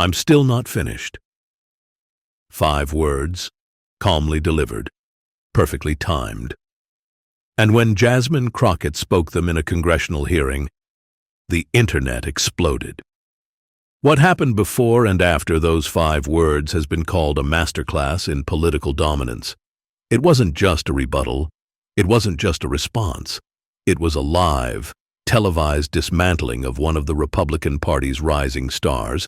I'm still not finished. 5 words, calmly delivered, perfectly timed. And when Jasmine Crockett spoke them in a congressional hearing, the internet exploded. What happened before and after those 5 words has been called a masterclass in political dominance. It wasn't just a rebuttal. It wasn't just a response. It was a live, televised dismantling of one of the Republican Party's rising stars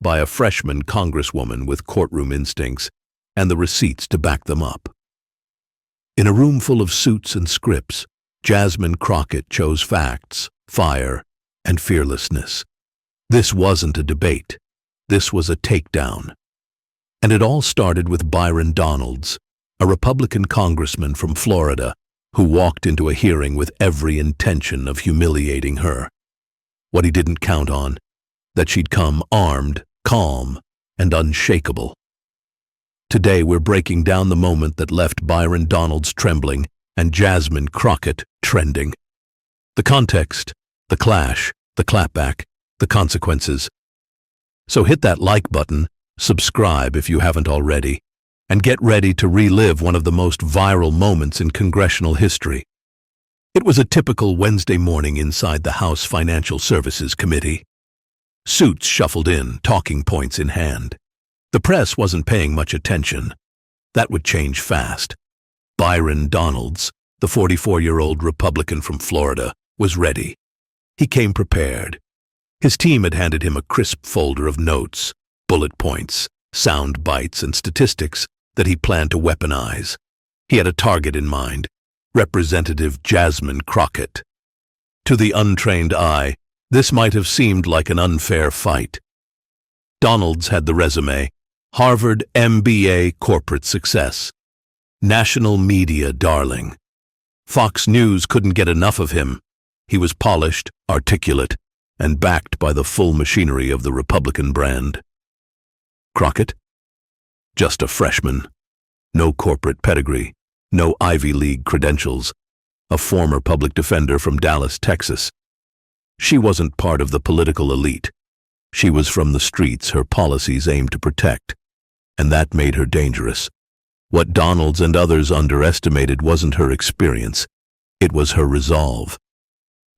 by a freshman congresswoman with courtroom instincts and the receipts to back them up. In a room full of suits and scripts, Jasmine Crockett chose facts, fire, and fearlessness. This wasn't a debate. This was a takedown. And it all started with Byron Donalds, a Republican congressman from Florida who walked into a hearing with every intention of humiliating her. What he didn't count on, that she'd come armed, calm, and unshakable. Today we're breaking down the moment that left Byron Donalds trembling and Jasmine Crockett trending. The context, the clash, the clapback, the consequences. So hit that like button, subscribe if you haven't already, and get ready to relive one of the most viral moments in congressional history. It was a typical Wednesday morning inside the House Financial Services Committee. Suits shuffled in, talking points in hand. The press wasn't paying much attention. That would change fast. Byron Donalds, the 44-year-old Republican from Florida, was ready. He came prepared. His team had handed him a crisp folder of notes, bullet points, sound bites, and statistics that he planned to weaponize. He had a target in mind, Representative Jasmine Crockett. To the untrained eye, this might have seemed like an unfair fight. Donalds had the resume: Harvard MBA corporate success, national media darling. Fox News couldn't get enough of him. He was polished, articulate, and backed by the full machinery of the Republican brand. Crockett? Just a freshman. No corporate pedigree, no Ivy League credentials. A former public defender from Dallas, Texas. She wasn't part of the political elite. She was from the streets her policies aimed to protect, and that made her dangerous. What Donalds and others underestimated wasn't her experience, it was her resolve.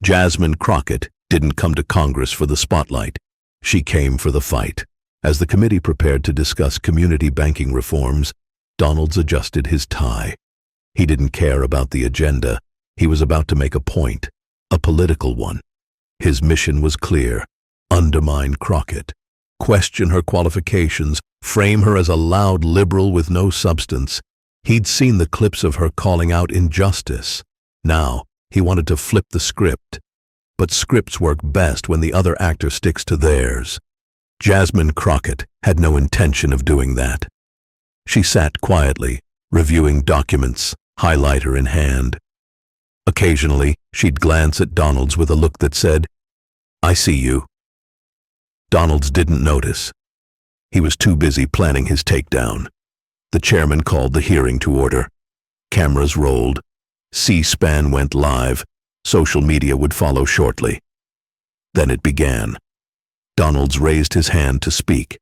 Jasmine Crockett didn't come to Congress for the spotlight. She came for the fight. As the committee prepared to discuss community banking reforms, Donalds adjusted his tie. He didn't care about the agenda. He was about to make a point, a political one. His mission was clear: undermine Crockett, question her qualifications, frame her as a loud liberal with no substance. He'd seen the clips of her calling out injustice. Now, he wanted to flip the script. But scripts work best when the other actor sticks to theirs. Jasmine Crockett had no intention of doing that. She sat quietly, reviewing documents, highlighter in hand. Occasionally, she'd glance at Donalds with a look that said, "I see you." Donalds didn't notice. He was too busy planning his takedown. The chairman called the hearing to order. Cameras rolled. C-SPAN went live. Social media would follow shortly. Then it began. Donalds raised his hand to speak.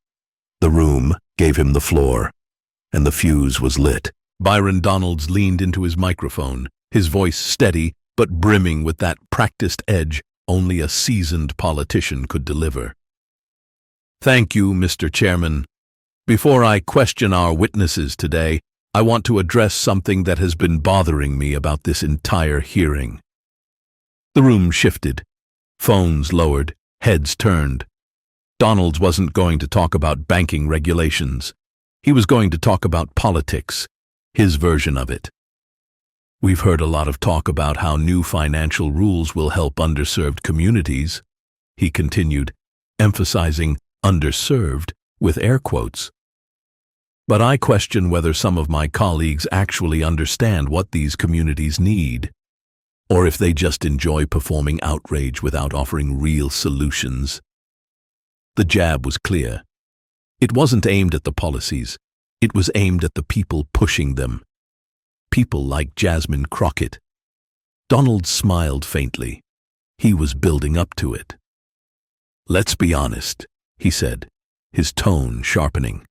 The room gave him the floor, and the fuse was lit. Byron Donalds leaned into his microphone, his voice steady but brimming with that practiced edge only a seasoned politician could deliver. "Thank you, Mr. Chairman. Before I question our witnesses today, I want to address something that has been bothering me about this entire hearing." The room shifted. Phones lowered, heads turned. Donalds wasn't going to talk about banking regulations. He was going to talk about politics, his version of it. "We've heard a lot of talk about how new financial rules will help underserved communities," he continued, emphasizing underserved with air quotes. "But I question whether some of my colleagues actually understand what these communities need, or if they just enjoy performing outrage without offering real solutions." The jab was clear. It wasn't aimed at the policies. It was aimed at the people pushing them. People like Jasmine Crockett. Donald smiled faintly. He was building up to it. "Let's be honest," he said. his tone sharpening.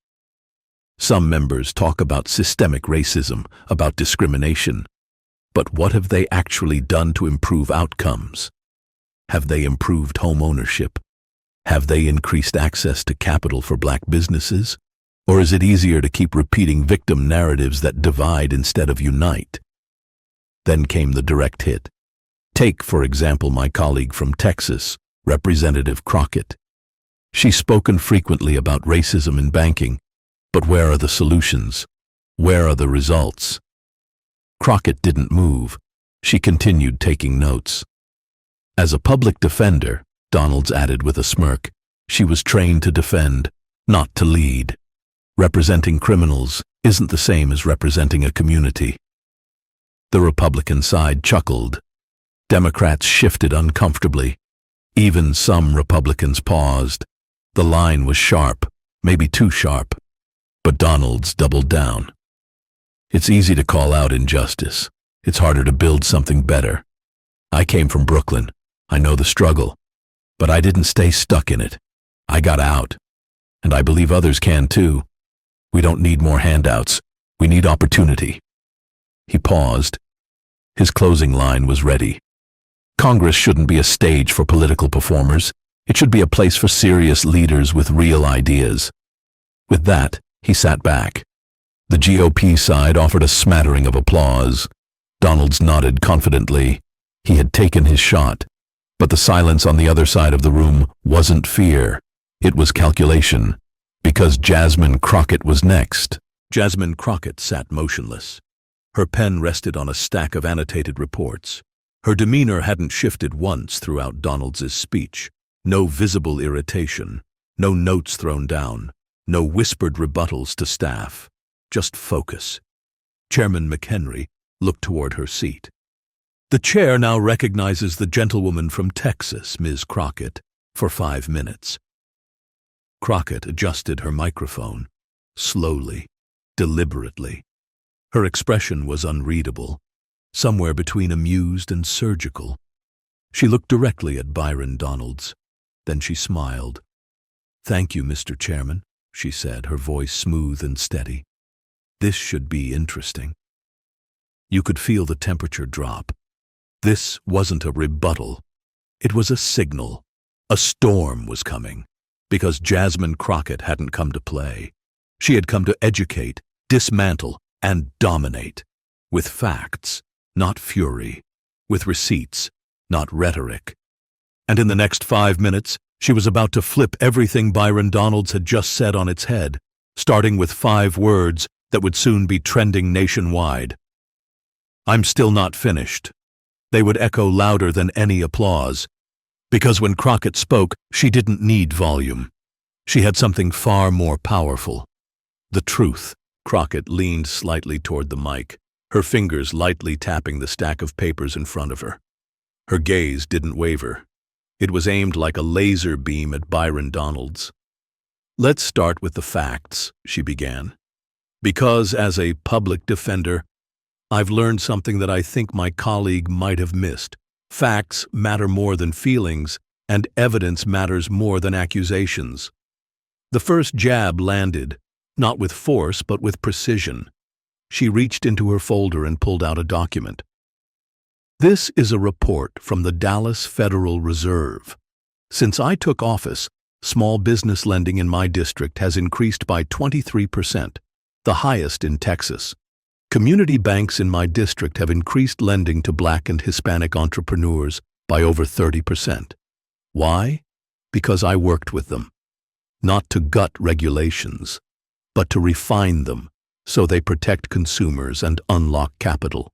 Some members talk about systemic racism, about discrimination. But what have they actually done to improve outcomes? Have they improved home ownership? Have they increased access to capital for black businesses? Or is it easier to keep repeating victim narratives that divide instead of unite? Then came the direct hit. Take, for example, my colleague from Texas, Representative Crockett. She's spoken frequently about racism in banking, but where are the solutions? Where are the results? Crockett didn't move. She continued taking notes. As a public defender, Donalds added with a smirk, she was trained to defend, not to lead. Representing criminals isn't the same as representing a community. The Republican side chuckled. Democrats shifted uncomfortably. Even some Republicans paused. The line was sharp, maybe too sharp. But Donalds doubled down. It's easy to call out injustice. It's harder to build something better. I came from Brooklyn. I know the struggle. But I didn't stay stuck in it. I got out. And I believe others can too. We don't need more handouts. We need opportunity. He paused. His closing line was ready. Congress shouldn't be a stage for political performers. It should be a place for serious leaders with real ideas. With that, he sat back. The GOP side offered a smattering of applause. Donalds nodded confidently. He had taken his shot. But the silence on the other side of the room wasn't fear. It was calculation. Because Jasmine Crockett was next. Jasmine Crockett sat motionless. Her pen rested on a stack of annotated reports. Her demeanor hadn't shifted once throughout Donalds's speech. No visible irritation. No notes thrown down. No whispered rebuttals to staff. Just focus. Chairman McHenry looked toward her seat. The chair now recognizes the gentlewoman from Texas, Ms. Crockett, for 5 minutes. Crockett adjusted her microphone, slowly, deliberately. Her expression was unreadable, somewhere between amused and surgical. She looked directly at Byron Donalds. Then she smiled. "Thank you, Mr. Chairman," she said, her voice smooth and steady. "This should be interesting." You could feel the temperature drop. This wasn't a rebuttal. It was a signal. A storm was coming. Because Jasmine Crockett hadn't come to play. She had come to educate, dismantle, and dominate. With facts, not fury. With receipts, not rhetoric. And in the next 5 minutes, she was about to flip everything Byron Donalds had just said on its head, starting with 5 words that would soon be trending nationwide. "I'm still not finished." They would echo louder than any applause. Because when Crockett spoke, she didn't need volume. She had something far more powerful. The truth. Crockett leaned slightly toward the mic, her fingers lightly tapping the stack of papers in front of her. Her gaze didn't waver. It was aimed like a laser beam at Byron Donalds. "Let's start with the facts," she began. "Because as a public defender, I've learned something that I think my colleague might have missed. Facts matter more than feelings, and evidence matters more than accusations." The first jab landed, not with force but with precision. She reached into her folder and pulled out a document. "This is a report from the Dallas Federal Reserve. Since I took office, small business lending in my district has increased by 23%, the highest in Texas. Community banks in my district have increased lending to Black and Hispanic entrepreneurs by over 30%. Why? Because I worked with them. Not to gut regulations, but to refine them so they protect consumers and unlock capital."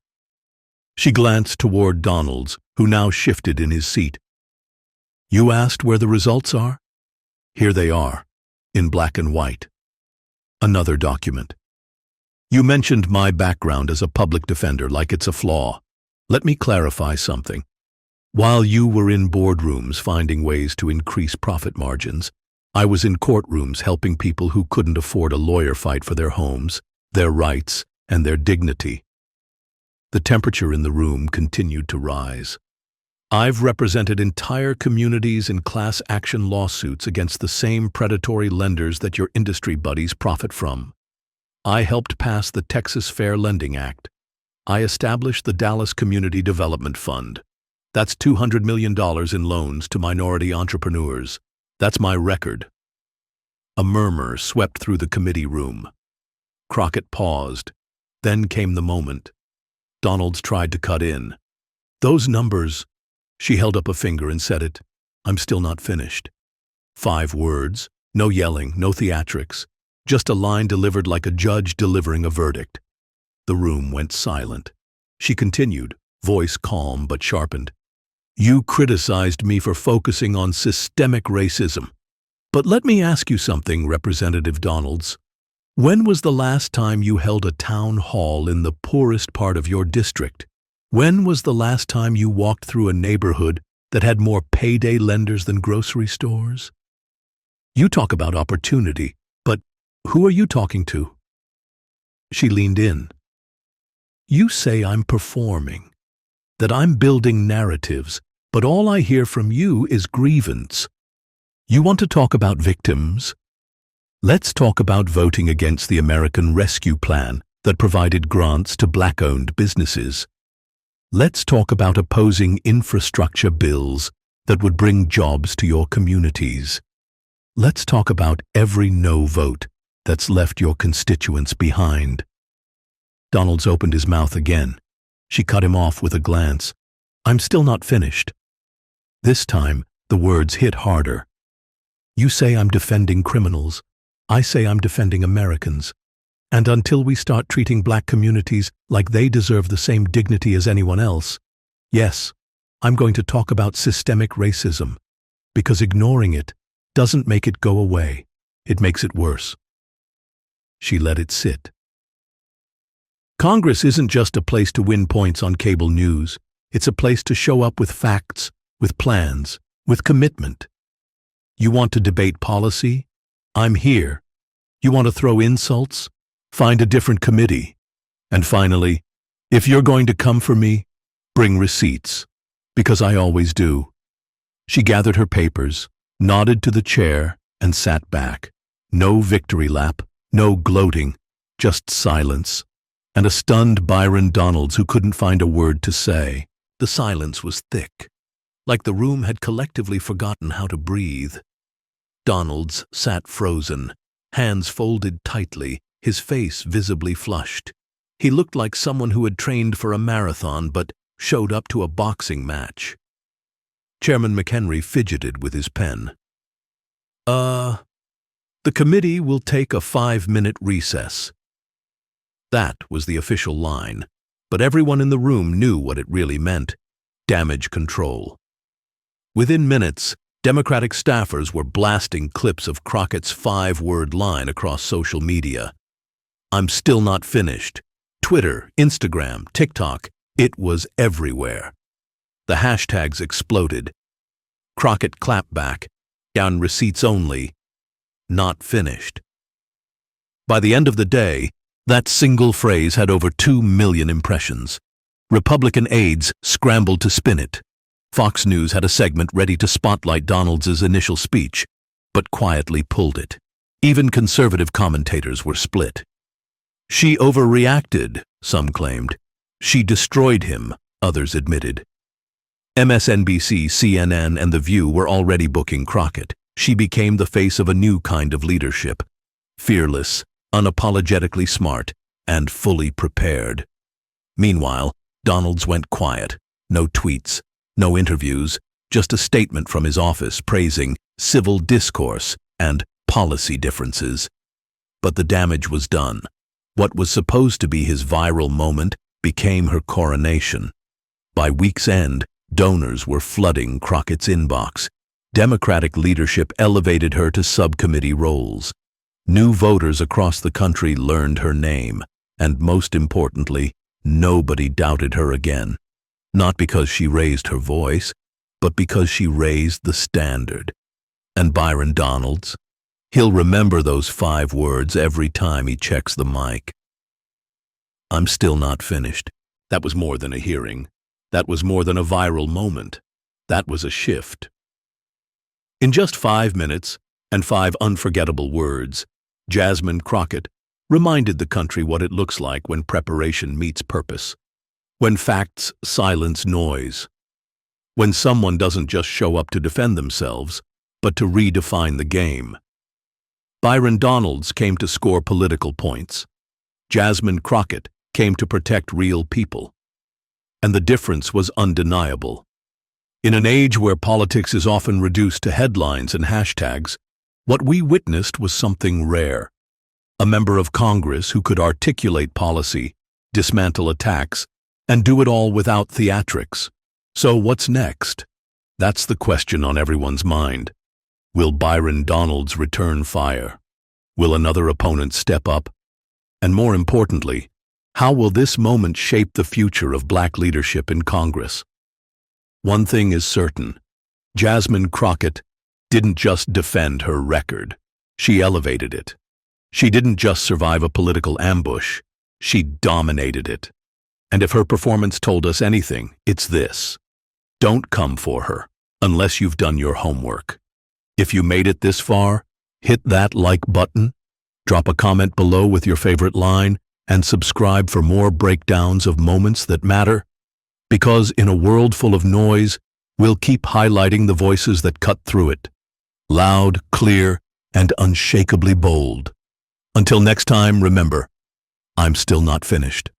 She glanced toward Donalds, who now shifted in his seat. "You asked where the results are? Here they are, in black and white." Another document. "You mentioned my background as a public defender like it's a flaw. Let me clarify something. While you were in boardrooms finding ways to increase profit margins, I was in courtrooms helping people who couldn't afford a lawyer fight for their homes, their rights, and their dignity." The temperature in the room continued to rise. I've represented entire communities in class action lawsuits against the same predatory lenders that your industry buddies profit from. I helped pass the Texas Fair Lending Act. I established the Dallas Community Development Fund. That's $200 million in loans to minority entrepreneurs. That's my record. A murmur swept through the committee room. Crockett paused. Then came the moment. Donalds tried to cut in. Those numbers. She held up a finger and said it. I'm still not finished. 5 words, no yelling, no theatrics, just a line delivered like a judge delivering a verdict. The room went silent. She continued, voice calm but sharpened. You criticized me for focusing on systemic racism. But let me ask you something, Representative Donalds. When was the last time you held a town hall in the poorest part of your district? When was the last time you walked through a neighborhood that had more payday lenders than grocery stores? You talk about opportunity, but who are you talking to? She leaned in. You say I'm performing, that I'm building narratives, but all I hear from you is grievance. You want to talk about victims? Let's talk about voting against the American Rescue Plan that provided grants to Black-owned businesses. Let's talk about opposing infrastructure bills that would bring jobs to your communities. Let's talk about every no vote that's left your constituents behind. Donalds opened his mouth again. She cut him off with a glance. I'm still not finished. This time, the words hit harder. You say I'm defending criminals. I say I'm defending Americans. And until we start treating Black communities like they deserve the same dignity as anyone else, yes, I'm going to talk about systemic racism, because ignoring it doesn't make it go away. It makes it worse. She let it sit. Congress isn't just a place to win points on cable news. It's a place to show up with facts, with plans, with commitment. You want to debate policy? I'm here. You want to throw insults? Find a different committee. And finally, if you're going to come for me, bring receipts, because I always do. She gathered her papers, nodded to the chair, and sat back. No victory lap, no gloating, just silence, and a stunned Byron Donalds who couldn't find a word to say. The silence was thick, like the room had collectively forgotten how to breathe. Donalds sat frozen, hands folded tightly, his face visibly flushed. He looked like someone who had trained for a marathon but showed up to a boxing match. Chairman McHenry fidgeted with his pen. The committee will take a 5-minute recess. That was the official line, but everyone in the room knew what it really meant: damage control. Within minutes, Democratic staffers were blasting clips of Crockett's 5-word line across social media. I'm still not finished. Twitter, Instagram, TikTok, it was everywhere. The hashtags exploded. Crockett clapped back, down receipts only, not finished. By the end of the day, that single phrase had over 2 million impressions. Republican aides scrambled to spin it. Fox News had a segment ready to spotlight Donalds's initial speech, but quietly pulled it. Even conservative commentators were split. She overreacted, some claimed. She destroyed him, others admitted. MSNBC, CNN, and The View were already booking Crockett. She became the face of a new kind of leadership. Fearless, unapologetically smart, and fully prepared. Meanwhile, Donalds went quiet. No tweets, no interviews, just a statement from his office praising civil discourse and policy differences. But the damage was done. What was supposed to be his viral moment became her coronation. By week's end, donors were flooding Crockett's inbox. Democratic leadership elevated her to subcommittee roles. New voters across the country learned her name, and most importantly, nobody doubted her again. Not because she raised her voice, but because she raised the standard. And Byron Donalds? He'll remember those 5 words every time he checks the mic. I'm still not finished. That was more than a hearing. That was more than a viral moment. That was a shift. In just 5 minutes and 5 unforgettable words, Jasmine Crockett reminded the country what it looks like when preparation meets purpose, when facts silence noise, when someone doesn't just show up to defend themselves, but to redefine the game. Byron came to score political points. Jasmine Crockett came to protect real people. And the difference was undeniable. In an age where politics is often reduced to headlines and hashtags, what we witnessed was something rare. A member of Congress who could articulate policy, dismantle attacks, and do it all without theatrics. So what's next? That's the question on everyone's mind. Will Byron return fire? Will another opponent step up? And more importantly, how will this moment shape the future of Black leadership in Congress? One thing is certain. Jasmine Crockett didn't just defend her record. She elevated it. She didn't just survive a political ambush. She dominated it. And if her performance told us anything, it's this. Don't come for her unless you've done your homework. If you made it this far, hit that like button, drop a comment below with your favorite line, and subscribe for more breakdowns of moments that matter. Because in a world full of noise, we'll keep highlighting the voices that cut through it. Loud, clear, and unshakably bold. Until next time, remember, I'm still not finished.